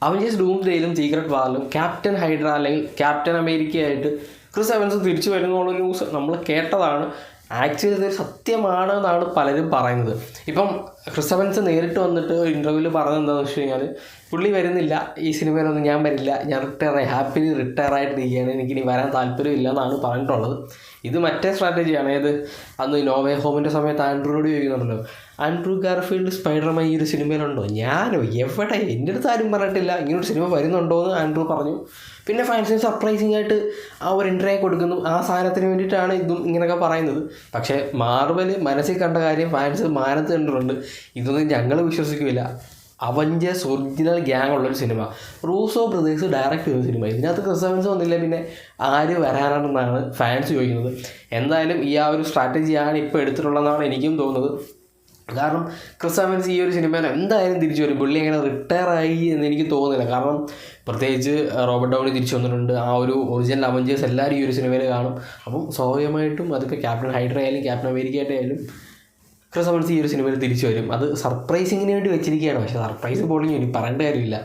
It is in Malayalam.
അവഞ്ചേഴ്സ് ഡൂംസ്ഡേയിലും സീക്രട്ട് വാറിലും ക്യാപ്റ്റൻ ഹൈഡ്ര അല്ലെങ്കിൽ ക്യാപ്റ്റൻ അമേരിക്കയായിട്ട് ക്രിസ് എവൻസ് തിരിച്ചു വരുന്നുള്ള ന്യൂസ് നമ്മൾ കേട്ടതാണ്. ആക്ച്വലി ഇത് സത്യമാണ് എന്നാണ് പലരും പറയുന്നത്. ഇപ്പം ക്രിസ് എവൻസ് നേരിട്ട് വന്നിട്ട് ഇൻ്റർവ്യൂവിൽ പറഞ്ഞത് എന്താണെന്ന് വെച്ച് കഴിഞ്ഞാൽ പുള്ളി വരുന്നില്ല, ഈ സിനിമയിലൊന്നും ഞാൻ വരില്ല, ഞാൻ ഹാപ്പിലി റിട്ടയർ ആയിട്ടിരിക്കുകയാണ്, എനിക്കിനി വരാൻ താല്പര്യമില്ല എന്നാണ് പറഞ്ഞിട്ടുള്ളത്. ഇത് മറ്റേ സ്ട്രാറ്റജിയാണ്. ഏത് അന്ന് നോവേ ഹോമിൻ്റെ സമയത്ത് ആൻഡ്രൂയോട് ചോദിക്കുന്നുണ്ടല്ലോ, ആൻഡ്രൂ ഗാർഫീൽഡ് സ്പൈഡർമാൻ ഈ ഒരു സിനിമയിലുണ്ടോ? ഞാനോ എവിടെ, എൻ്റെ അടുത്ത് ആരും പറഞ്ഞിട്ടില്ല, ഇങ്ങനൊരു സിനിമ വരുന്നുണ്ടോ എന്ന് ആൻഡ്രൂ പറഞ്ഞു. പിന്നെ ഫാൻസിന് സർപ്രൈസിങ് ആയിട്ട് ആ ഒരു എൻട്രി കൊടുക്കുന്നു. ആ സാധനത്തിന് വേണ്ടിയിട്ടാണ് ഇതും ഇങ്ങനെയൊക്കെ പറയുന്നത്. പക്ഷേ മാർവൽ മനസ്സിൽ കണ്ട കാര്യം ഫാൻസ് മാനത്ത് കണ്ടിട്ടുണ്ട്. ഇതൊന്നും ഞങ്ങൾ വിശ്വസിക്കില്ല. അവഞ്ചേഴ്സ് ഒറിജിനൽ ഗ്യാങ് ഉള്ളൊരു സിനിമ, റൂസോ ബ്രദേഴ്സ് ഡയറക്റ്റ് ചെയ്ത സിനിമ, ഇതിനകത്ത് ക്രിസ് എവൻസ് വന്നില്ല, പിന്നെ ആര് വരാനാണെന്നാണ് ഫാൻസ് ചോദിക്കുന്നത്. എന്തായാലും ഈ ആ ഒരു സ്ട്രാറ്റജിയാണ് ഇപ്പോൾ എടുത്തിട്ടുള്ളതെന്നാണ് എനിക്കും തോന്നുന്നത്. കാരണം ക്രിസ് എവൻസ് ഈ ഒരു സിനിമയിൽ എന്തായാലും തിരിച്ചു വരും. പുള്ളി അങ്ങനെ റിട്ടയർ ആയി എന്ന് എനിക്ക് തോന്നുന്നില്ല. കാരണം പ്രത്യേകിച്ച് റോബർട്ട് ഡൗണി തിരിച്ചു വന്നിട്ടുണ്ട്. ആ ഒരു ഒറിജിനൽ അവഞ്ചേഴ്സ് എല്ലാവരും ഈ ഒരു സിനിമയിൽ കാണും. അപ്പം സ്വാഭാവികമായിട്ടും അതിപ്പോൾ ക്യാപ്റ്റൻ ഹൈഡ്ര ആയാലും ക്യാപ്റ്റൻ അമേരിക്ക ആയിട്ടായാലും ക്രിസ് എവൻസ് ഈ ഒരു സിനിമയിൽ തിരിച്ചു വരും. അത് സർപ്രൈസിങ്ങിന് വേണ്ടി വെച്ചിരിക്കുകയാണ്. പക്ഷേ സർപ്രൈസ് പോളിങ് ഇനി പറയേണ്ട കാര്യമില്ല.